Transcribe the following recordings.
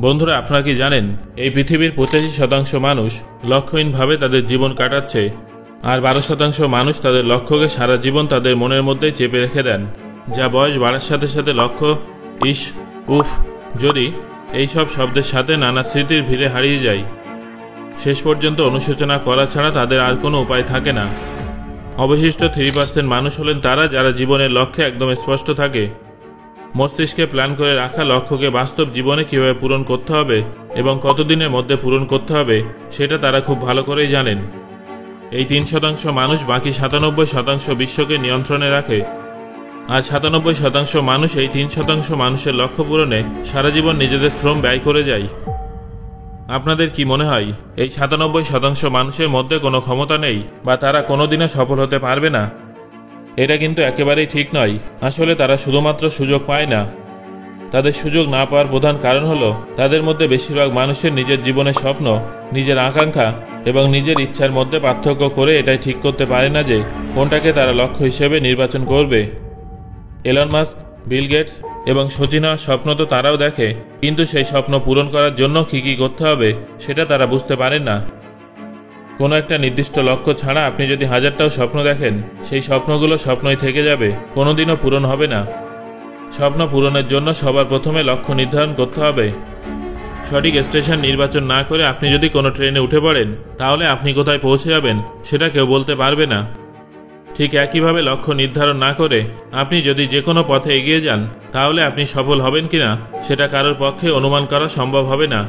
বন্ধুরা, আপনারা কি জানেন এই পৃথিবীর 85% মানুষ লক্ষ্যহীনভাবে তাদের জীবন কাটাচ্ছে, আর 12% মানুষ তাদের লক্ষ্যকে সারা জীবন তাদের মনের মধ্যেই চেপে রেখে দেন, যা বয়স বাড়ার সাথে সাথে লক্ষ্য, ইস, উফ, যদি এইসব শব্দের সাথে নানা স্মৃতির ভিড়ে হারিয়ে যায়। শেষ পর্যন্ত অনুশোচনা করা ছাড়া তাদের আর কোনো উপায় থাকে না। অবশিষ্ট 3% মানুষ হলেন তারা যারা জীবনের লক্ষ্যে একদম স্পষ্ট থাকে। মস্তিষ্কে প্ল্যান করে রাখা লক্ষ্যকে বাস্তব জীবনে কীভাবে পূরণ করতে হবে এবং কতদিনের মধ্যে পূরণ করতে হবে সেটা তারা খুব ভালো করেই জানেন। এই 3% মানুষ বাকি 97% বিশ্বকে নিয়ন্ত্রণে রাখে, আর 97% মানুষ এই 3% মানুষের লক্ষ্য পূরণে সারা জীবন নিজেদের শ্রম ব্যয় করে যায়। আপনাদের কি মনে হয় এই 97% মানুষের মধ্যে কোনো ক্ষমতা নেই বা তারা কোনোদিনও সফল হতে পারবে না? এটা কিন্তু একেবারেই ঠিক নয়। আসলে তারা শুধুমাত্র সুযোগ পায় না। তাদের সুযোগ না পাওয়ার প্রধান কারণ হলো তাদের মধ্যে বেশিরভাগ মানুষের নিজের জীবনের স্বপ্ন, নিজের আকাঙ্ক্ষা এবং নিজের ইচ্ছার মধ্যে পার্থক্য করে এটাই ঠিক করতে পারে না যে কোনটাকে তারা লক্ষ্য হিসেবে নির্বাচন করবে। এলন মাস্ক, বিল গেটস এবং সচিন হওয়ার স্বপ্ন তো তারাও দেখে, কিন্তু সেই স্বপ্ন পূরণ করার জন্য কী করতে হবে সেটা তারা বুঝতে পারেন না। কোনো একটা নির্দিষ্ট লক্ষ্য ছাড়া আপনি যদি হাজারটাও স্বপ্ন দেখেন, সেই স্বপ্নগুলো স্বপ্নই থেকে যাবে, কোনোদিনও পূরণ হবে না। স্বপ্ন পূরণের জন্য সবার প্রথমে লক্ষ্য নির্ধারণ করতে হবে। সঠিক স্টেশন নির্বাচন না করে আপনি যদি কোনো ট্রেনে উঠে পড়েন, তাহলে আপনি কোথায় পৌঁছে যাবেন সেটা কেউ বলতে পারবে না। ঠিক একইভাবে লক্ষ্য নির্ধারণ না করে আপনি যদি যে কোনো পথে এগিয়ে যান, তাহলে আপনি সফল হবেন কিনা সেটা কারোর পক্ষে অনুমান করা সম্ভব হবে না।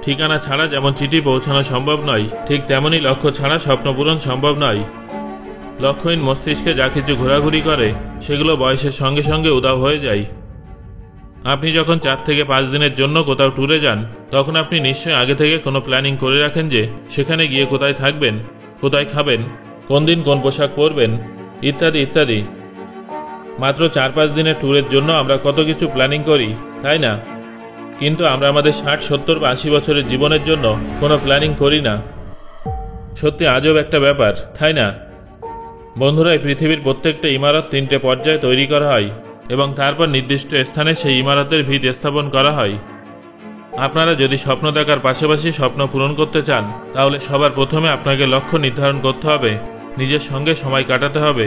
ঠিকানা ছাড়া যেমন চিঠি পৌঁছানো সম্ভব নয়, ঠিক তেমনই লক্ষ্য ছাড়া স্বপ্ন পূরণ সম্ভব নয়। লক্ষ্যহীন মস্তিষ্কে যা কিছু ঘোরাঘুরি করে সেগুলো বয়সের সঙ্গে সঙ্গে উধাও হয়ে যায়। আপনি যখন 4 থেকে 5 দিনের জন্য কোথাও ট্যুরে যান, তখন আপনি নিশ্চয়ই আগে থেকে কোনো প্ল্যানিং করে রাখেন যে সেখানে গিয়ে কোথায় থাকবেন, কোথায় খাবেন, কোন দিন কোন পোশাক পরবেন, ইত্যাদি ইত্যাদি। মাত্র 4-5 দিনের ট্যুরের জন্য আমরা কত কিছু প্ল্যানিং করি, তাই না? কিন্তু আমরা আমাদের 60, 70 বা 80 বছরের জীবনের জন্য কোনো প্ল্যানিং করি না। সত্যি আজব একটা ব্যাপার, তাই না? বন্ধুরা, এই পৃথিবীর প্রত্যেকটা ইমারত 3টে পর্যায়ে তৈরি করা হয় এবং তারপর নির্দিষ্ট স্থানে সেই ইমারতের ভিত স্থাপন করা হয়। আপনারা যদি স্বপ্ন দেখার পাশাপাশি স্বপ্ন পূরণ করতে চান, তাহলে সবার প্রথমে আপনাকে লক্ষ্য নির্ধারণ করতে হবে, নিজের সঙ্গে সময় কাটাতে হবে,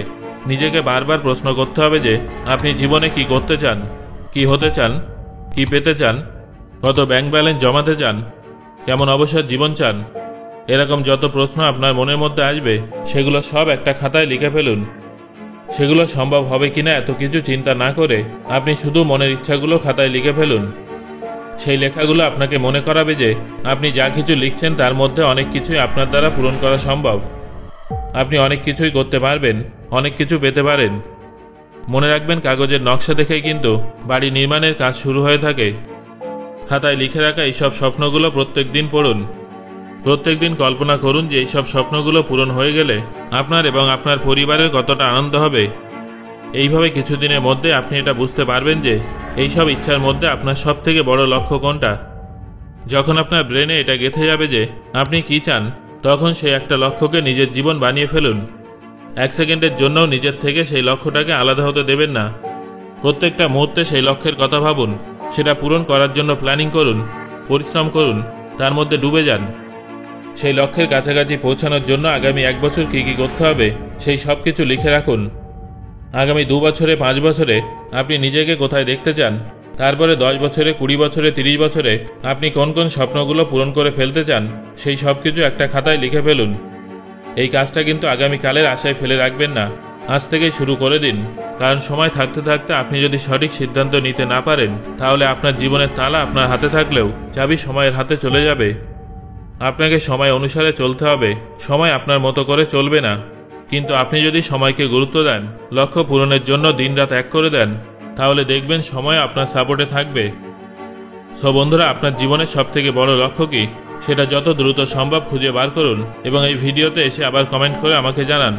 নিজেকে বারবার প্রশ্ন করতে হবে যে আপনি জীবনে কি করতে চান, কি হতে চান, কি পেতে চান, কত ব্যাংক ব্যালেন্স জমাতে চান, কেমন অবসর জীবন চান। এরকম যত প্রশ্ন আপনার মনের মধ্যে আসবে সেগুলো সব একটা খাতায় লিখে ফেলুন। সেগুলো সম্ভব হবে কিনা এত কিছু চিন্তা না করে আপনি শুধু মনের ইচ্ছাগুলো খাতায় লিখে ফেলুন। সেই লেখাগুলো আপনাকে মনে করাবে যে আপনি যা কিছু লিখছেন তার মধ্যে অনেক কিছুই আপনার দ্বারা পূরণ করা সম্ভব। আপনি অনেক কিছুই করতে পারবেন, অনেক কিছু পেতে পারেন। মনে রাখবেন, কাগজের নকশা দেখেই কিন্তু বাড়ি নির্মাণের কাজ শুরু হয়ে থাকে। খাতায় লিখে রাখা এইসব স্বপ্নগুলো প্রত্যেক দিন পড়ুন। প্রত্যেক দিন কল্পনা করুন যে এইসব স্বপ্নগুলো পূরণ হয়ে গেলে আপনার এবং আপনার পরিবারের কতটা আনন্দ হবে। এইভাবে কিছুদিনের মধ্যে আপনি এটা বুঝতে পারবেন যে এইসব ইচ্ছার মধ্যে আপনার সব থেকে বড় লক্ষ্য কোনটা। যখন আপনার ব্রেনে এটা গেঁথে যাবে যে আপনি কি চান, তখন সেই একটা লক্ষ্যকে নিজের জীবন বানিয়ে ফেলুন। 1 সেকেন্ডের জন্যও নিজের থেকে সেই লক্ষ্যটাকে আলাদা হতে দেবেন না। প্রত্যেকটা মুহূর্তে সেই লক্ষ্যের কথা ভাবুন, সেটা পূরণ করার জন্য প্ল্যানিং করুন, পরিশ্রম করুন, তার মধ্যে ডুবে যান। সেই লক্ষ্যের কাছাকাছি পৌঁছানোর জন্য আগামী 1 বছর কী করতে হবে সেই সব কিছু লিখে রাখুন। আগামী 2 বছরে, 5 বছরে আপনি নিজেকে কোথায় দেখতে চান, তারপরে 10 বছরে, 20 বছরে, 30 বছরে আপনি কোন কোন স্বপ্নগুলো পূরণ করে ফেলতে চান সেই সব কিছু একটা খাতায় লিখে ফেলুন। এই কাজটা কিন্তু আগামীকালের আশায় ফেলে রাখবেন না, আজ থেকেই শুরু করে দিন। কারণ সময় থাকতে থাকতে আপনি যদি সঠিক সিদ্ধান্ত নিতে না পারেন, তাহলে আপনার জীবনের তালা আপনার হাতে থাকলেও চাবি সময়ের হাতে চলে যাবে। আপনাকে সময় অনুসারে চলতে হবে, সময় আপনার মতো করে চলবে না। কিন্তু আপনি যদি সময়কে গুরুত্ব দেন, লক্ষ্য পূরণের জন্য দিনরাত এক করে দেন, তাহলে দেখবেন সময় আপনার সাপোর্টে থাকবে। সো বন্ধুরা, আপনার জীবনের সবথেকে বড় লক্ষ্য কি সেটা যত দ্রুত সম্ভব খুঁজে বার করুন এবং এই ভিডিওতে এসে আবার কমেন্ট করে আমাকে জানান।